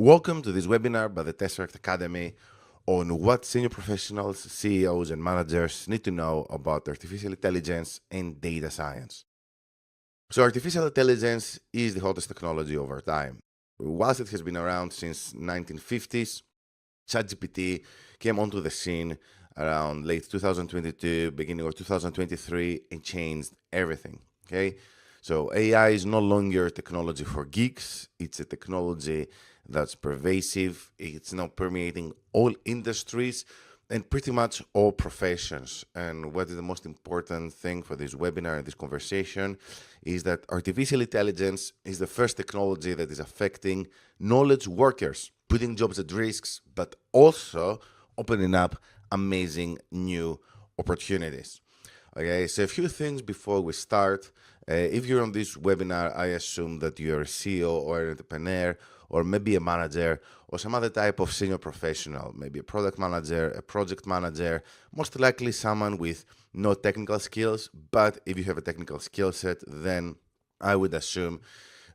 Welcome to this webinar by the Tesseract Academy on what senior professionals, CEOs, and managers need to know about artificial intelligence and data science. So artificial intelligence is the hottest technology over time. Whilst it has been around since 1950s, ChatGPT came onto the scene around late 2022, beginning of 2023, and changed everything. Okay, so AI is no longer a technology for geeks. It's a technology that's pervasive. It's now permeating all industries and pretty much all professions. And what is the most important thing for this webinar and this conversation is that artificial intelligence is the first technology that is affecting knowledge workers, putting jobs at risks, but also opening up amazing new opportunities. Okay, so a few things before we start. If you're on this webinar, I assume that you're a CEO or an entrepreneur, or maybe a manager, or some other type of senior professional, maybe a product manager, a project manager, most likely someone with no technical skills. But if you have a technical skill set, then I would assume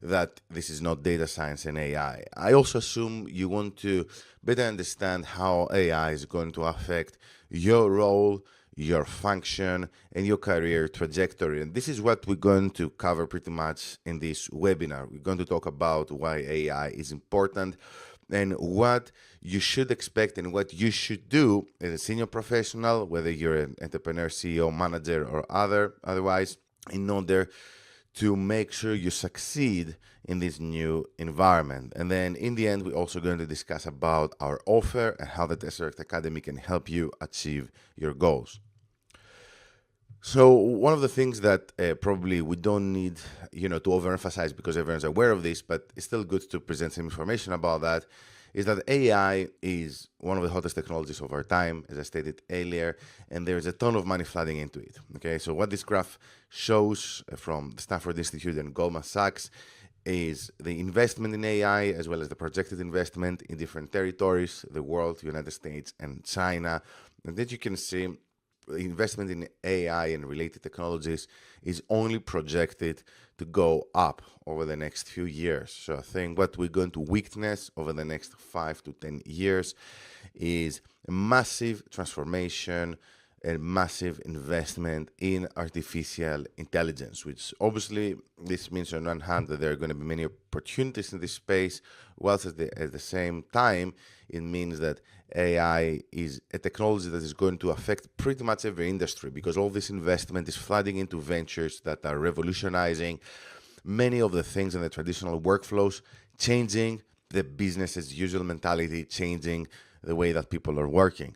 that this is not data science and AI. I also assume you want to better understand how AI is going to affect your role, your function, and your career trajectory. And this is what we're going to cover pretty much in this webinar. We're going to talk about why AI is important and what you should expect and what you should do as a senior professional, whether you're an entrepreneur, CEO, manager, or otherwise, in order to make sure you succeed in this new environment. And then in the end, we're also going to discuss about our offer and how the Tesseract Academy can help you achieve your goals. So one of the things that probably we don't need, to overemphasize because everyone's aware of this, but it's still good to present some information about that, is that AI is one of the hottest technologies of our time, as I stated earlier, and there's a ton of money flooding into it. Okay, so what this graph shows from the Stanford Institute and Goldman Sachs is the investment in AI as well as the projected investment in different territories, the world, United States, and China. And that you can see the investment in AI and related technologies is only projected to go up over the next few years. So I think what we're going to witness over the next 5 to 10 years is a massive transformation and massive investment in artificial intelligence, which obviously this means on one hand that there are going to be many opportunities in this space, whilst at the same time, it means that AI is a technology that is going to affect pretty much every industry because all this investment is flooding into ventures that are revolutionizing many of the things in the traditional workflows, changing the business as usual mentality, changing the way that people are working.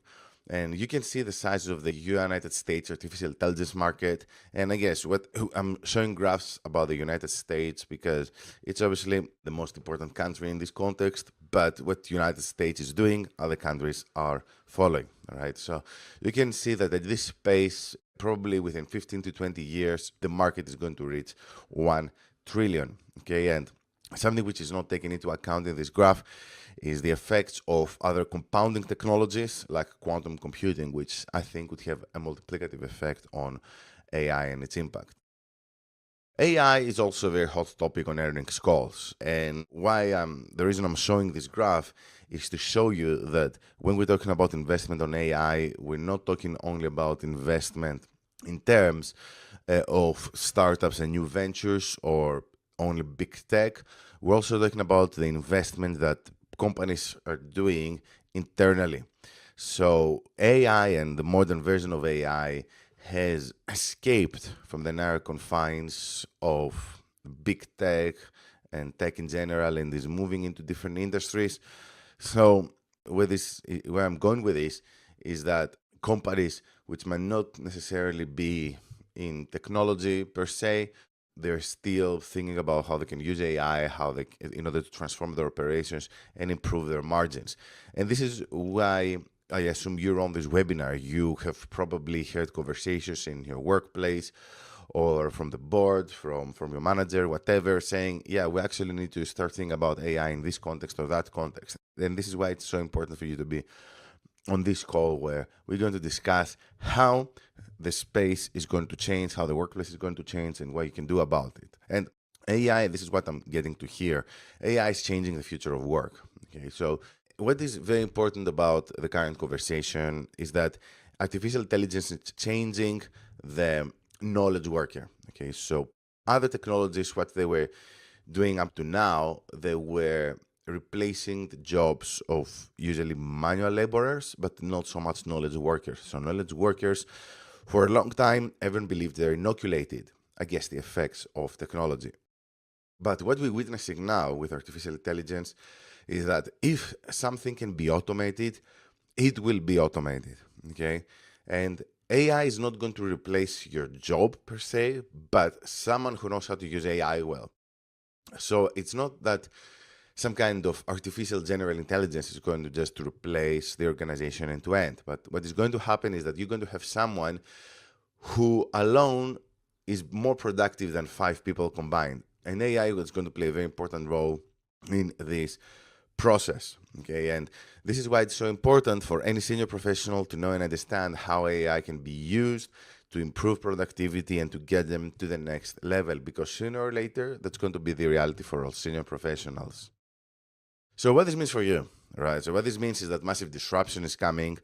And you can see the size of the United States artificial intelligence market. And I guess I'm showing graphs about the United States because it's obviously the most important country in this context. But what the United States is doing, other countries are following. All right. So you can see that at this pace, probably within 15 to 20 years, the market is going to reach 1 trillion. Okay. And something which is not taken into account in this graph is the effects of other compounding technologies like quantum computing, which I think would have a multiplicative effect on AI and its impact. AI is also a very hot topic on earnings calls. And the reason I'm showing this graph is to show you that when we're talking about investment on AI, we're not talking only about investment in terms of startups and new ventures or only big tech. We're also talking about the investment that companies are doing internally. So AI and the modern version of AI has escaped from the narrow confines of big tech and tech in general and is moving into different industries. So where I'm going with this is that companies which might not necessarily be in technology per se, they're still thinking about how they can use AI, in order to transform their operations and improve their margins. And this is why I assume you're on this webinar. You have probably heard conversations in your workplace or from the board, from your manager, whatever, saying, yeah, we actually need to start thinking about AI in this context or that context. And this is why it's so important for you to be on this call where we're going to discuss how the space is going to change, how the workplace is going to change, and what you can do about it. And AI, this is what I'm getting to here. AI is changing the future of work. Okay, so what is very important about the current conversation is that artificial intelligence is changing the knowledge worker. Okay, so other technologies, what they were doing up to now, they were replacing the jobs of usually manual laborers, but not so much knowledge workers. So knowledge workers, for a long time, everyone believed they're inoculated against the effects of technology. But what we're witnessing now with artificial intelligence is that if something can be automated, it will be automated. Okay, and AI is not going to replace your job per se, but someone who knows how to use AI well. So it's not that some kind of artificial general intelligence is going to just replace the organization end to end. But what is going to happen is that you're going to have someone who alone is more productive than 5 people combined. And AI is going to play a very important role in this process. Okay, and this is why it's so important for any senior professional to know and understand how AI can be used to improve productivity and to get them to the next level, because sooner or later that's going to be the reality for all senior professionals. So what this means for you, right? So what this means is that massive disruption is coming,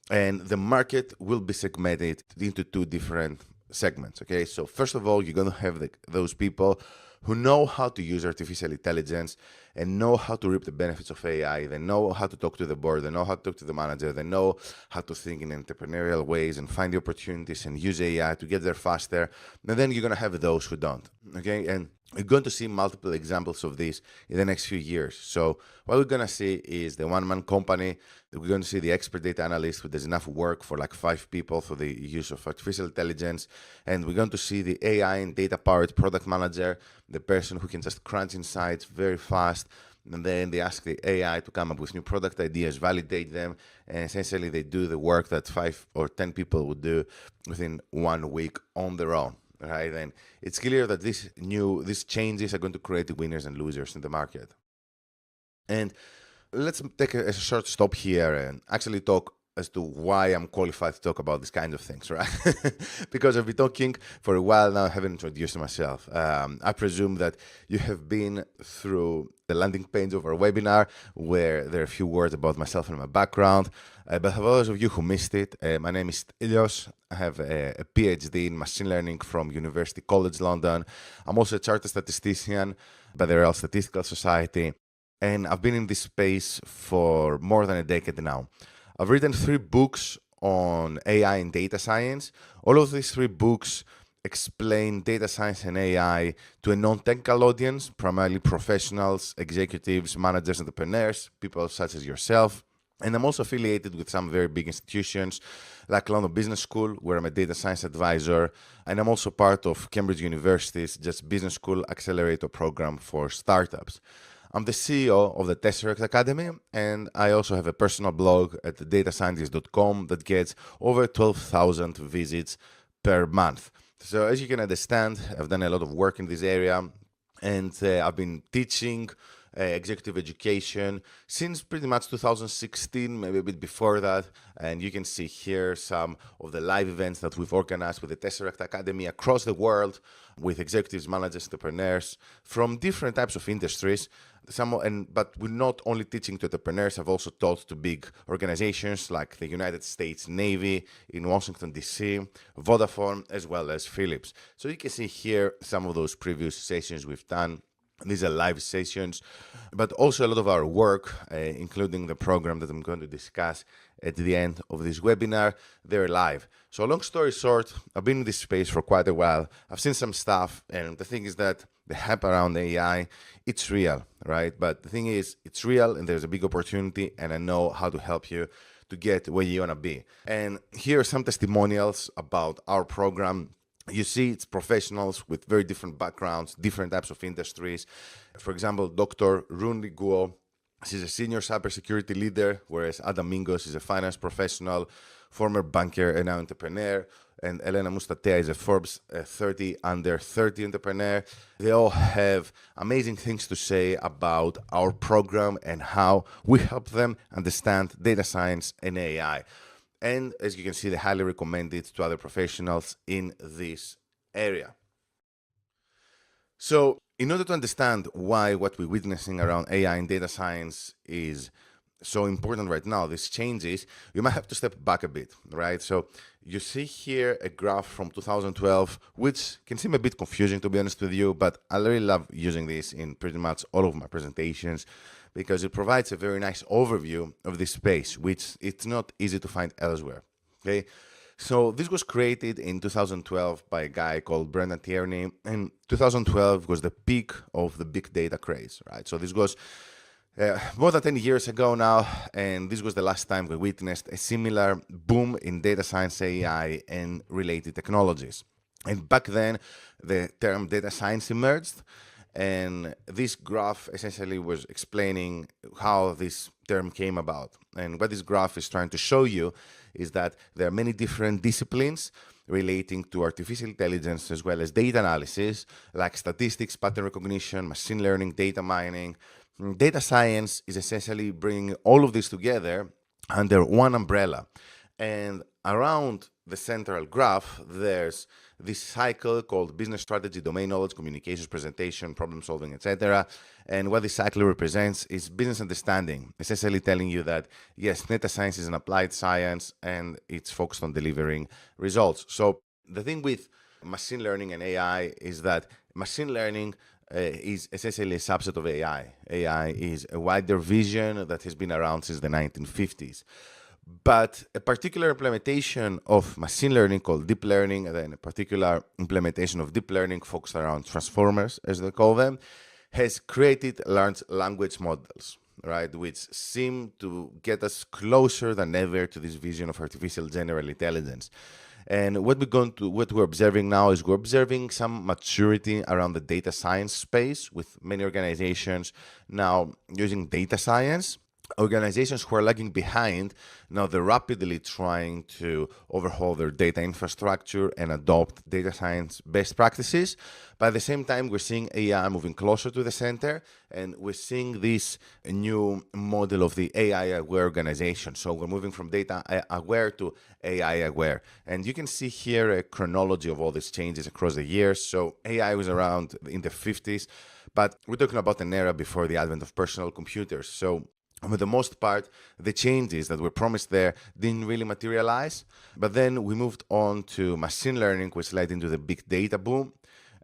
and the market will be segmented into 2 different segments. Okay, so first of all, you're going to have those people who know how to use artificial intelligence and know how to reap the benefits of AI. They know how to talk to the board, they know how to talk to the manager, they know how to think in entrepreneurial ways and find the opportunities and use AI to get there faster. And then you're going to have those who don't. Okay, and we're going to see multiple examples of this in the next few years. So what we're going to see is the one-man company. We're going to see the expert data analyst who does enough work for like 5 people for the use of artificial intelligence. And we're going to see the AI and data-powered product manager, the person who can just crunch insights very fast. And then they ask the AI to come up with new product ideas, validate them, and essentially they do the work that 5 or 10 people would do within 1 week on their own. Right, and it's clear that these changes are going to create winners and losers in the market. And let's take a short stop here and actually talk as to why I'm qualified to talk about these kinds of things, right? Because I've been talking for a while now, I haven't introduced myself. I presume that you have been through the landing page of our webinar where there are a few words about myself and my background. But for those of you who missed it, my name is Ilios. I have a PhD in machine learning from University College London. I'm also a chartered statistician by the Royal Statistical Society. And I've been in this space for more than a decade now. I've written 3 books on AI and data science. All of these 3 books explain data science and AI to a non-technical audience, primarily professionals, executives, managers, entrepreneurs, people such as yourself. And I'm also affiliated with some very big institutions like London Business School, where I'm a data science advisor. And I'm also part of Cambridge University's Just Business School Accelerator program for startups. I'm the CEO of the Tesseract Academy, and I also have a personal blog at datascientist.com that gets over 12,000 visits per month. So as you can understand, I've done a lot of work in this area, and I've been teaching executive education since pretty much 2016, maybe a bit before that. And you can see here some of the live events that we've organized with the Tesseract Academy across the world with executives, managers, entrepreneurs from different types of industries. But we're not only teaching to entrepreneurs, I've also taught to big organizations like the United States Navy in Washington, D.C., Vodafone, as well as Philips. So you can see here some of those previous sessions we've done. These are live sessions, but also a lot of our work, including the program that I'm going to discuss at the end of this webinar, they're live. So long story short, I've been in this space for quite a while. I've seen some stuff, and the thing is that the hype around AI, it's real, right? But the thing is, it's real, and there's a big opportunity, and I know how to help you to get where you want to be. And here are some testimonials about our program. You see, it's professionals with very different backgrounds, different types of industries. For example, Dr. Runli Guo, she's a senior cybersecurity leader, whereas Adam Mingos is a finance professional, former banker and now entrepreneur. And Elena Mustatea is a Forbes 30 under 30 entrepreneur. They all have amazing things to say about our program and how we help them understand data science and AI. And as you can see, they highly recommend it to other professionals in this area. So in order to understand why what we're witnessing around AI and data science is so important right now, these changes, you might have to step back a bit, right? So you see here a graph from 2012, which can seem a bit confusing, to be honest with you, but I really love using this in pretty much all of my presentations because it provides a very nice overview of this space, which it's not easy to find elsewhere, okay? So this was created in 2012 by a guy called Brendan Tierney, and 2012 was the peak of the big data craze, right? So this was more than 10 years ago now, and this was the last time we witnessed a similar boom in data science, AI, and related technologies. And back then, the term data science emerged, and this graph essentially was explaining how this term came about. And what this graph is trying to show you is that there are many different disciplines relating to artificial intelligence as well as data analysis, like statistics, pattern recognition, machine learning, data mining. Data science is essentially bringing all of this together under one umbrella. And around the central graph, there's this cycle called business strategy, domain knowledge, communications, presentation, problem solving, etc. And what this cycle represents is business understanding, essentially telling you that, yes, data science is an applied science and it's focused on delivering results. So the thing with machine learning and AI is that machine learning is essentially a subset of AI. AI is a wider vision that has been around since the 1950s. But a particular implementation of machine learning called deep learning, and then a particular implementation of deep learning focused around transformers, as they call them, has created large language models, right, which seem to get us closer than ever to this vision of artificial general intelligence. And what we're observing now is we're observing some maturity around the data science space, with many organizations now using data science. Organizations who are lagging behind, now they're rapidly trying to overhaul their data infrastructure and adopt data science best practices. But at the same time, we're seeing AI moving closer to the center, and we're seeing this new model of the AI-aware organization. So we're moving from data-aware to AI-aware. And you can see here a chronology of all these changes across the years. So AI was around in the 50s, but we're talking about an era before the advent of personal computers. So for the most part, the changes that were promised there didn't really materialize. But then we moved on to machine learning, which led into the big data boom.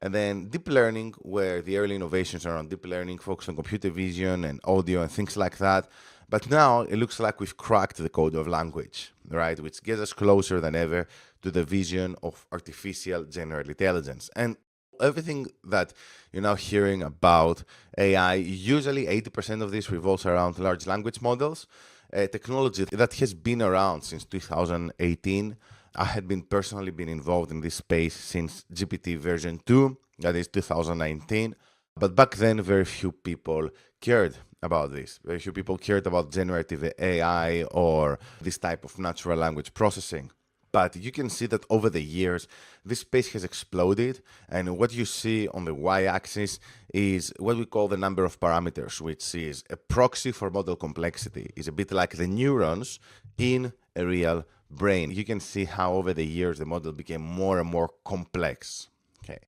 And then deep learning, where the early innovations around deep learning focused on computer vision and audio and things like that. But now it looks like we've cracked the code of language, right? Which gets us closer than ever to the vision of artificial general intelligence. And everything that you're now hearing about AI, usually 80% of this revolves around large language models, a technology that has been around since 2018. I had personally been involved in this space since GPT version 2, that is 2019. But back then, very few people cared about this. Very few people cared about generative AI or this type of natural language processing. But you can see that over the years, this space has exploded. And what you see on the y-axis is what we call the number of parameters, which is a proxy for model complexity. It's a bit like the neurons in a real brain. You can see how over the years, the model became more and more complex. Okay.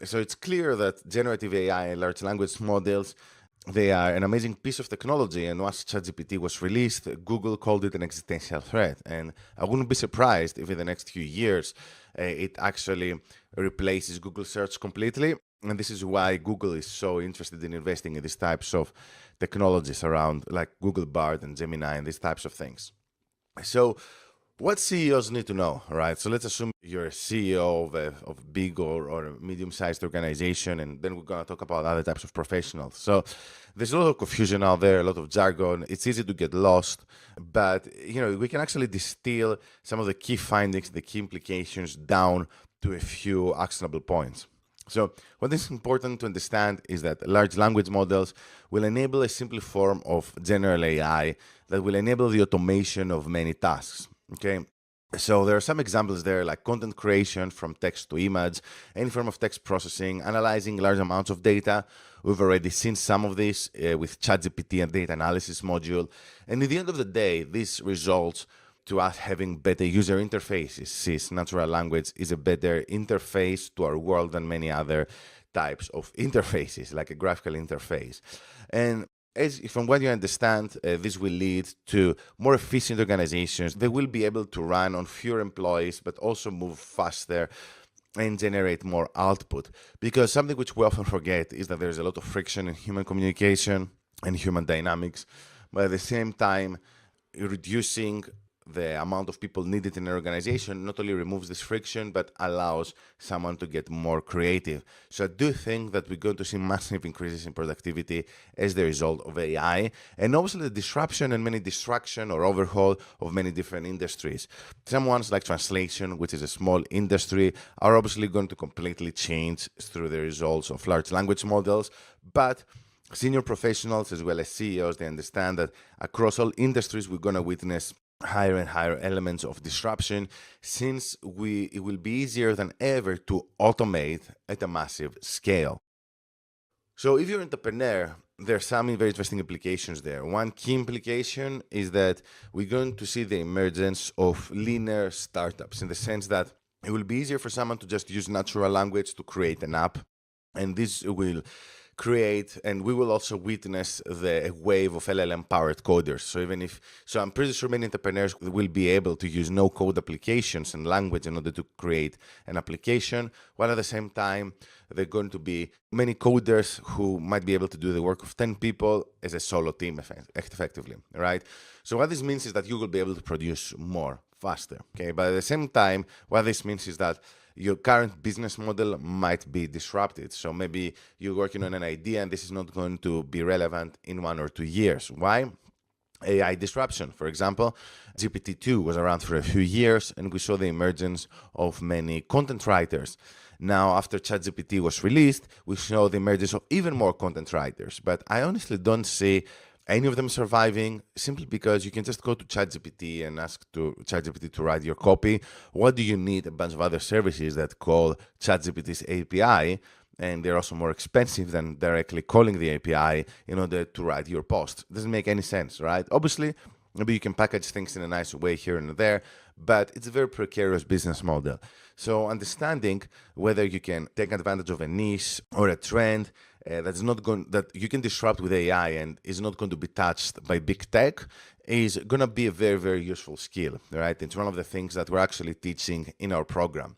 So it's clear that generative AI and large language models, they are an amazing piece of technology, and once ChatGPT was released, Google called it an existential threat. And I wouldn't be surprised if in the next few years it actually replaces Google search completely. And this is why Google is so interested in investing in these types of technologies around, like Google Bard and Gemini and these types of things. So what CEOs need to know, right? So let's assume you're a CEO of a big or a medium-sized organization, and then we're going to talk about other types of professionals. So there's a lot of confusion out there, a lot of jargon. It's easy to get lost, but we can actually distill some of the key findings, the key implications down to a few actionable points. So what is important to understand is that large language models will enable a simple form of general AI that will enable the automation of many tasks. Okay, so there are some examples there, like content creation from text to image, any form of text processing, analyzing large amounts of data. We've already seen some of this with ChatGPT and data analysis module. And at the end of the day, this results to us having better user interfaces, since natural language is a better interface to our world than many other types of interfaces, like a graphical interface. And from what you understand, this will lead to more efficient organizations. They will be able to run on fewer employees, but also move faster and generate more output. Because something which we often forget is that there's a lot of friction in human communication and human dynamics, but at the same time, reducing the amount of people needed in an organization not only removes this friction, but allows someone to get more creative. So I do think that we're going to see massive increases in productivity as the result of AI, and obviously the disruption and many distraction or overhaul of many different industries. Some ones like translation, which is a small industry, are obviously going to completely change through the results of large language models, but senior professionals as well as CEOs, they understand that across all industries, we're going to witness higher and higher elements of disruption, since it will be easier than ever to automate at a massive scale. So if you're an entrepreneur, there are some very interesting implications there. One key implication is that we're going to see the emergence of leaner startups, in the sense that it will be easier for someone to just use natural language to create an app, and this will create, and we will also witness the wave of LLM powered coders. So I'm pretty sure many entrepreneurs will be able to use no code applications and language in order to create an application, while at the same time there are going to be many coders who might be able to do the work of 10 people as a solo team effectively, right? So what this means is that you will be able to produce more faster, okay? But at the same time, what this means is that your current business model might be disrupted. So maybe you're working on an idea and this is not going to be relevant in 1 or 2 years. Why? AI disruption. For example, GPT-2 was around for a few years and we saw the emergence of many content writers. Now, after ChatGPT was released, we saw the emergence of even more content writers. But I honestly don't see any of them surviving, simply because you can just go to ChatGPT and ask to ChatGPT to write your copy. What do you need a bunch of other services that call ChatGPT's API, and they're also more expensive than directly calling the API in order to write your post? It doesn't make any sense, right? Obviously, maybe you can package things in a nice way here and there, but it's a very precarious business model. So understanding whether you can take advantage of a niche or a trend that you can disrupt with AI and is not going to be touched by big tech is going to be a very, very useful skill, right? It's one of the things that we're actually teaching in our program.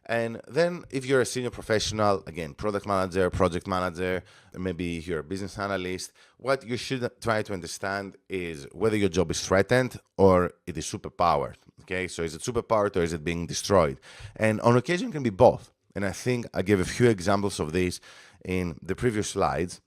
And then if you're a senior professional, again, product manager, project manager, maybe you're a business analyst, what you should try to understand is whether your job is threatened or it is superpowered, okay? So is it superpowered or is it being destroyed? And on occasion it can be both. And I think I gave a few examples of this in the previous slides,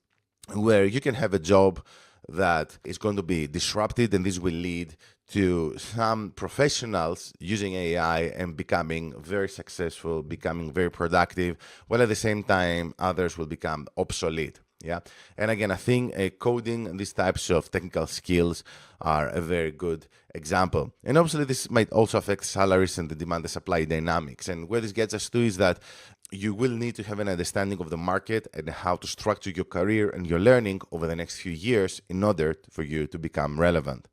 where you can have a job that is going to be disrupted, and this will lead to some professionals using AI and becoming very successful, becoming very productive, while at the same time others will become obsolete. Yeah. And again, I think coding and these types of technical skills are a very good example. And obviously this might also affect salaries and the demand and supply dynamics. And where this gets us to is that you will need to have an understanding of the market and how to structure your career and your learning over the next few years in order for you to become relevant.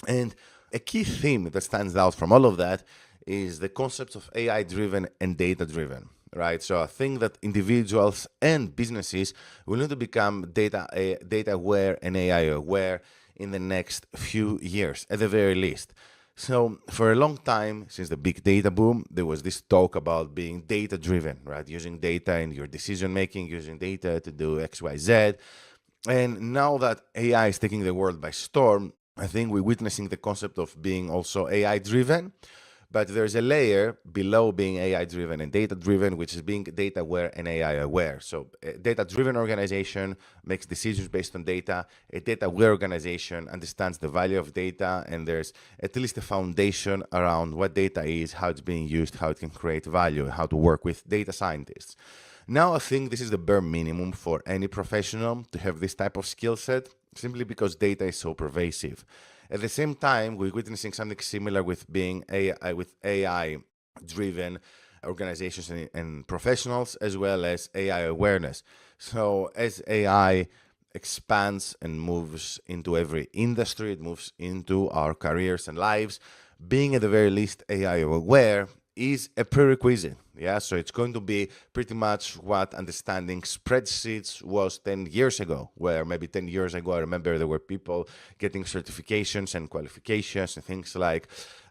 And a key theme that stands out from all of that is the concepts of AI-driven and data-driven, right? So I think that individuals and businesses will need to become data-aware and AI-aware in the next few years, at the very least. So for a long time, since the big data boom, there was this talk about being data-driven, right? Using data in your decision-making, using data to do X, Y, Z. And now that AI is taking the world by storm, I think we're witnessing the concept of being also AI-driven, but there's a layer below being AI-driven and data-driven, which is being data-aware and AI-aware. So a data-driven organization makes decisions based on data. A data-aware organization understands the value of data, and there's at least a foundation around what data is, how it's being used, how it can create value, how to work with data scientists. Now, I think this is the bare minimum for any professional to have this type of skill set, simply because data is so pervasive. At the same time, we're witnessing something similar with being AI-driven organizations and professionals, as well as AI awareness. So as AI expands and moves into every industry, it moves into our careers and lives, being at the very least AI aware is a prerequisite. Yeah, so it's going to be pretty much what understanding spreadsheets was 10 years ago, where maybe 10 years ago, I remember there were people getting certifications and qualifications and things like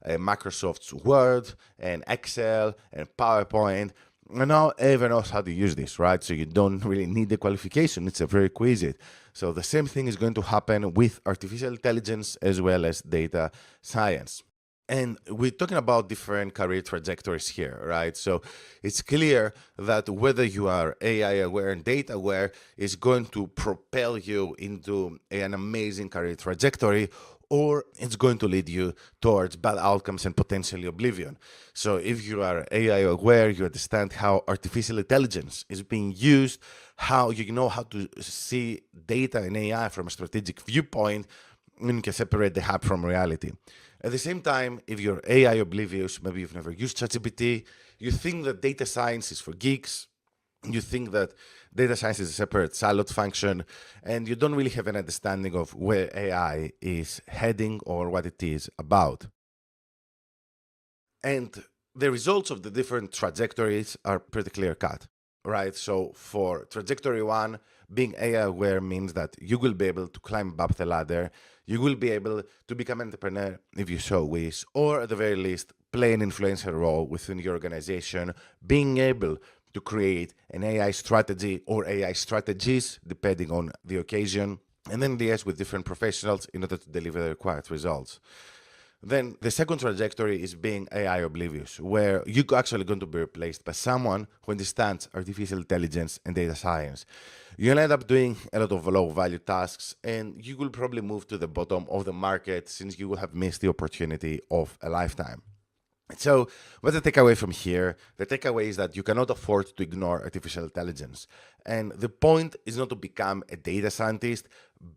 Microsoft's Word and Excel and PowerPoint. And now everyone knows how to use this, right? So you don't really need the qualification. It's a prerequisite. So the same thing is going to happen with artificial intelligence as well as data science. And we're talking about different career trajectories here, right? So it's clear that whether you are AI aware and data aware is going to propel you into an amazing career trajectory, or it's going to lead you towards bad outcomes and potentially oblivion. So if you are AI aware, you understand how artificial intelligence is being used, how you know how to see data and AI from a strategic viewpoint, and you can separate the hype from reality. At the same time, if you're AI oblivious, maybe you've never used ChatGPT, you think that data science is for geeks, you think that data science is a separate siloed function, and you don't really have an understanding of where AI is heading or what it is about. And the results of the different trajectories are pretty clear cut, right? So for trajectory one, being AI aware means that you will be able to climb up the ladder. You will be able to become an entrepreneur if you so wish, or at the very least, play an influencer role within your organization, being able to create an AI strategy or AI strategies, depending on the occasion, and then liaise with different professionals in order to deliver the required results. Then the second trajectory is being AI oblivious, where you're actually going to be replaced by someone who understands artificial intelligence and data science. You'll end up doing a lot of low value tasks, and you will probably move to the bottom of the market since you will have missed the opportunity of a lifetime. So what's the takeaway from here? The takeaway is that you cannot afford to ignore artificial intelligence. And the point is not to become a data scientist,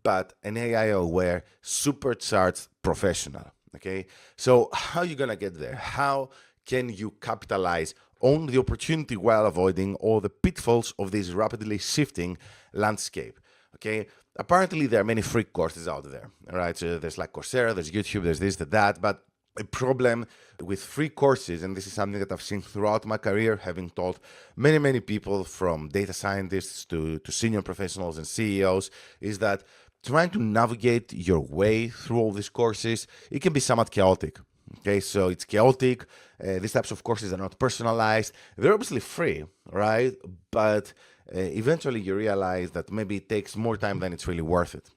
but an AI-aware, supercharged professional. Okay, so how are you gonna get there? How can you capitalize on the opportunity while avoiding all the pitfalls of this rapidly shifting landscape? Okay, apparently there are many free courses out there, right? So there's like Coursera, there's YouTube, there's this, that, but a problem with free courses, and this is something that I've seen throughout my career, having taught many people from data scientists to senior professionals and CEOs, is that trying to navigate your way through all these courses, it can be somewhat chaotic. Okay, so it's chaotic. These types of courses are not personalized. They're obviously free, right? But eventually you realize that maybe it takes more time than it's really worth it.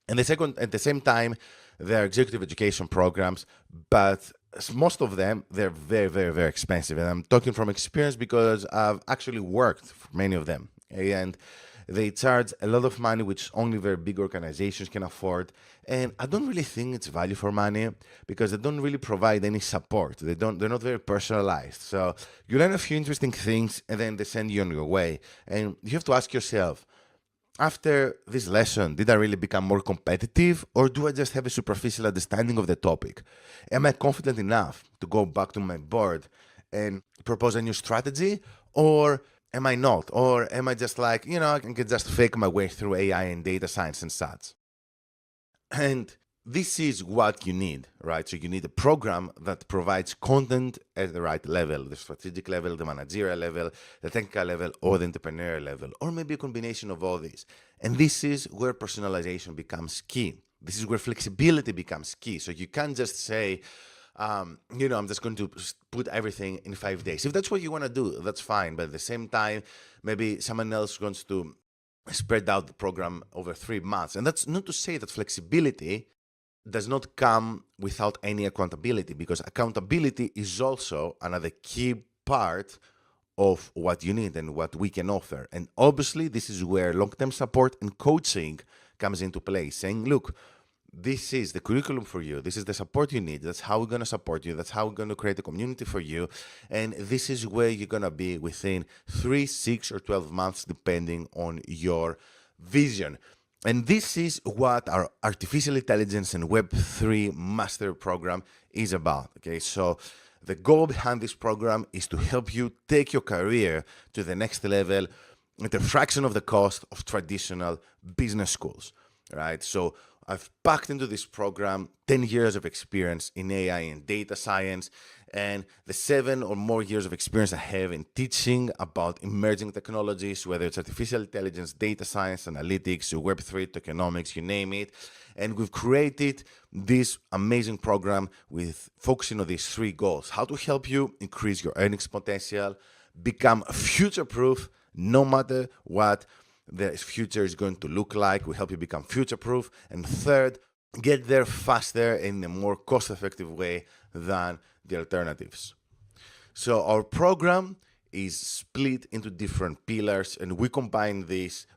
And at the same time, they're executive education programs, but most of them, they're very expensive. And I'm talking from experience because I've actually worked for many of them. Okay? And they charge a lot of money, which only very big organizations can afford. And I don't really think it's value for money because they don't really provide any support. They're not very personalized. So you learn a few interesting things and then they send you on your way. And you have to ask yourself, after this lesson, did I really become more competitive, or do I just have a superficial understanding of the topic? Am I confident enough to go back to my board and propose a new strategy, or am I not? Or am I just like, I can just fake my way through AI and data science and such? And this is what you need, right? So you need a program that provides content at the right level, the strategic level, the managerial level, the technical level, or the entrepreneurial level, or maybe a combination of all these. And this is where personalization becomes key. This is where flexibility becomes key. So you can't just say, I'm just going to put everything in 5 days. If that's what you want to do, that's fine. But at the same time, maybe someone else wants to spread out the program over 3 months. And that's not to say that flexibility does not come without any accountability, because accountability is also another key part of what you need and what we can offer. And obviously, this is where long-term support and coaching comes into play, saying, look, this is the curriculum for you. This is the support you need. That's how we're going to support you. That's how we're going to create a community for you. And this is where you're going to be within 3, 6, or 12 months, depending on your vision. And this is what our artificial intelligence and Web3 master program is about. Okay, so the goal behind this program is to help you take your career to the next level at a fraction of the cost of traditional business schools. Right. So I've packed into this program 10 years of experience in AI and data science, and the 7 or more years of experience I have in teaching about emerging technologies, whether it's artificial intelligence, data science, analytics, Web3, tokenomics, you name it. And we've created this amazing program with focusing on these 3 goals: how to help you increase your earnings potential, become future-proof no matter what the future is going to look like. We help you become future-proof. And third, get there faster in a more cost-effective way than the alternatives. So our program is split into different pillars, and we combine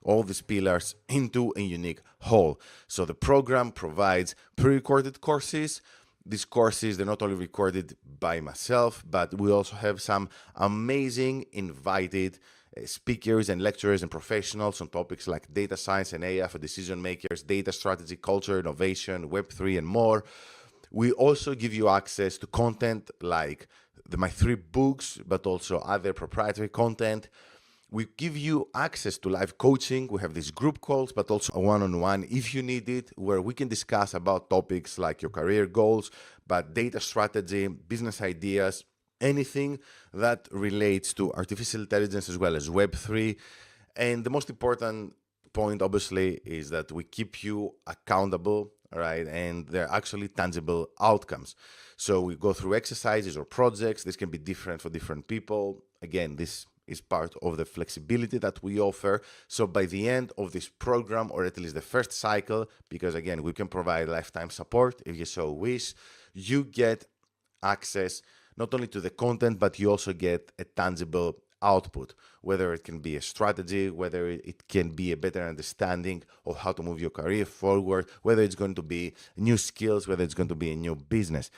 all these pillars into a unique whole. So the program provides pre-recorded courses. These courses, they're not only recorded by myself, but we also have some amazing invited speakers and lecturers and professionals on topics like data science and AI for decision makers, data strategy, culture, innovation, Web3, and more. We also give you access to content like my 3 books, but also other proprietary content. We give you access to live coaching. We have these group calls, but also a one-on-one if you need it, where we can discuss about topics like your career goals, but data strategy, business ideas, anything that relates to artificial intelligence as well as Web3. And the most important point, obviously, is that we keep you accountable, right? And they're actually tangible outcomes. So we go through exercises or projects. This can be different for different people. Again, this is part of the flexibility that we offer. So by the end of this program, or at least the first cycle, because again, we can provide lifetime support if you so wish, you get access not only to the content, but you also get a tangible output, whether it can be a strategy, whether it can be a better understanding of how to move your career forward, whether it's going to be new skills, whether it's going to be a new business.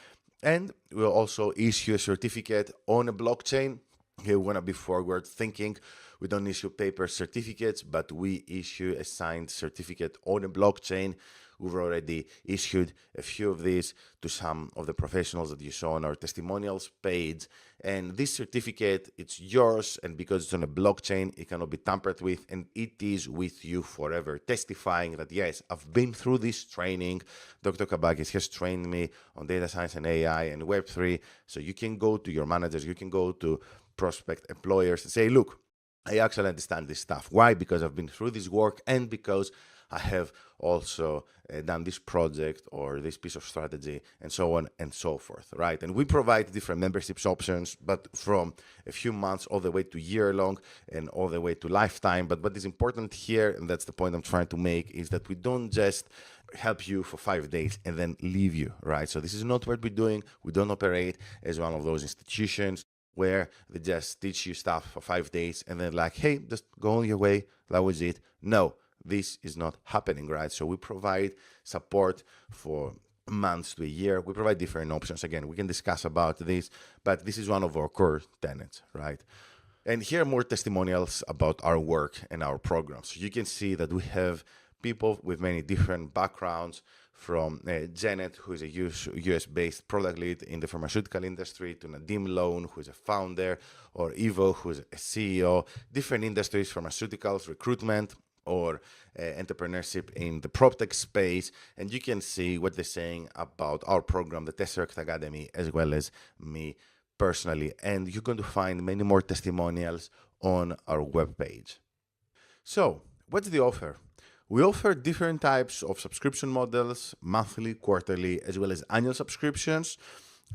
And we'll also issue a certificate on a blockchain. Here we want to be forward thinking. We don't issue paper certificates, but we issue a signed certificate on a blockchain. We've already issued a few of these to some of the professionals that you saw on our testimonials page. And this certificate, it's yours. And because it's on a blockchain, it cannot be tampered with. And it is with you forever, testifying that, yes, I've been through this training. Dr. Kabakis has trained me on data science and AI and Web3. So you can go to your managers, you can go to prospect employers and say, look, I actually understand this stuff. Why? Because I've been through this work and because I have also done this project or this piece of strategy and so on and so forth, right? And we provide different memberships options, but from a few months all the way to year long and all the way to lifetime. But what is important here, and that's the point I'm trying to make, is that we don't just help you for 5 days and then leave you, right? So this is not what we're doing. We don't operate as one of those institutions where they just teach you stuff for 5 days and then like, hey, just go on your way. That was it. No, this is not happening, right? So we provide support for months to a year. We provide different options. Again, we can discuss about this, but this is one of our core tenets, right? And here are more testimonials about our work and our programs. So you can see that we have people with many different backgrounds, from Janet, who is a US-based product lead in the pharmaceutical industry, to Nadim Lone, who is a founder, or Ivo, who is a CEO, different industries, pharmaceuticals, recruitment, or entrepreneurship in the PropTech space. And you can see what they're saying about our program, the Tesseract Academy, as well as me personally. And you're going to find many more testimonials on our webpage. So, what's the offer? We offer different types of subscription models, monthly, quarterly, as well as annual subscriptions,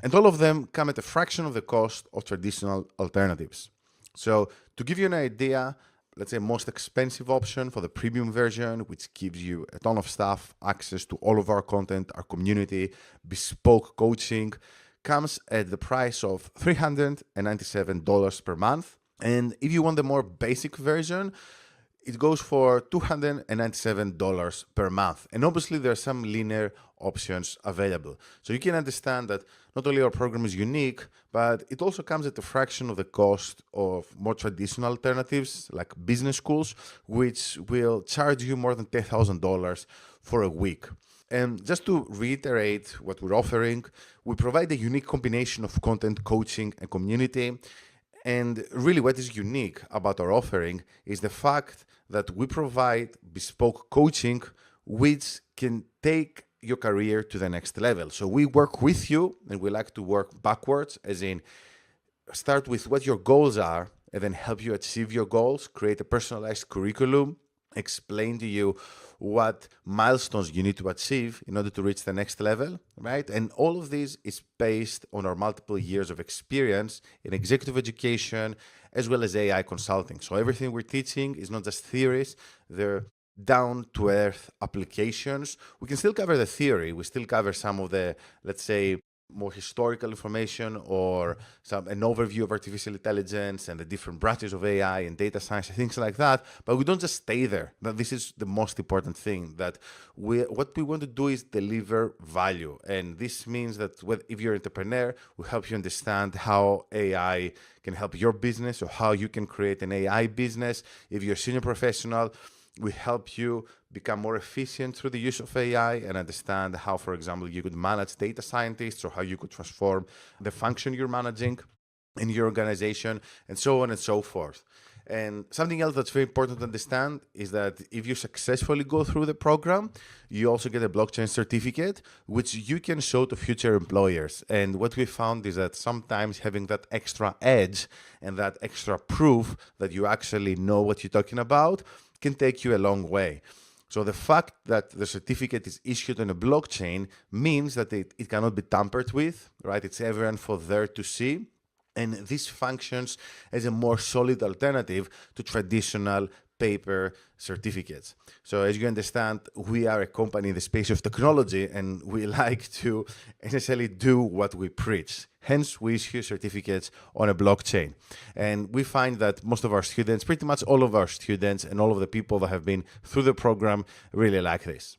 and all of them come at a fraction of the cost of traditional alternatives. So to give you an idea, let's say most expensive option for the premium version, which gives you a ton of stuff, access to all of our content, our community, bespoke coaching, comes at the price of $397 per month. And if you want the more basic version, it goes for $297 per month. And obviously there are some linear options available. So you can understand that not only our program is unique, but it also comes at a fraction of the cost of more traditional alternatives like business schools, which will charge you more than $10,000 for a week. And just to reiterate what we're offering, we provide a unique combination of content, coaching, and community. And really what is unique about our offering is the fact that we provide bespoke coaching which can take your career to the next level. So we work with you, and we like to work backwards, as in start with what your goals are and then help you achieve your goals, create a personalized curriculum, explain to you what milestones you need to achieve in order to reach the next level, right? And all of this is based on our multiple years of experience in executive education as well as AI consulting. So everything we're teaching is not just theories, they're down to earth applications. We can still cover the theory, we still cover some of the, let's say, more historical information or an overview of artificial intelligence and the different branches of AI and data science and things like that. But we don't just stay there. Now, this is the most important thing, that what we want to do is deliver value. And this means that if you're an entrepreneur, we help you understand how AI can help your business or how you can create an AI business. If you're a senior professional, we help you become more efficient through the use of AI and understand how, for example, you could manage data scientists or how you could transform the function you're managing in your organization, and so on and so forth. And something else that's very important to understand is that if you successfully go through the program, you also get a blockchain certificate, which you can show to future employers. And what we found is that sometimes having that extra edge and that extra proof that you actually know what you're talking about can take you a long way. So the fact that the certificate is issued on a blockchain means that it cannot be tampered with, right? It's everyone for there to see. And this functions as a more solid alternative to traditional paper certificates. So as you understand, we are a company in the space of technology, and we like to essentially do what we preach. Hence, we issue certificates on a blockchain. And we find that most of our students, pretty much all of our students and all of the people that have been through the program really like this.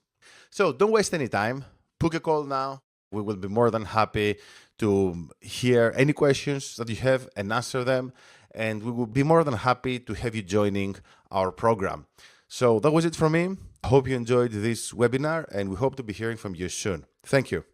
So don't waste any time. Book a call now. We will be more than happy to hear any questions that you have and answer them. And we will be more than happy to have you joining our program. So that was it from me. I hope you enjoyed this webinar, and we hope to be hearing from you soon. Thank you.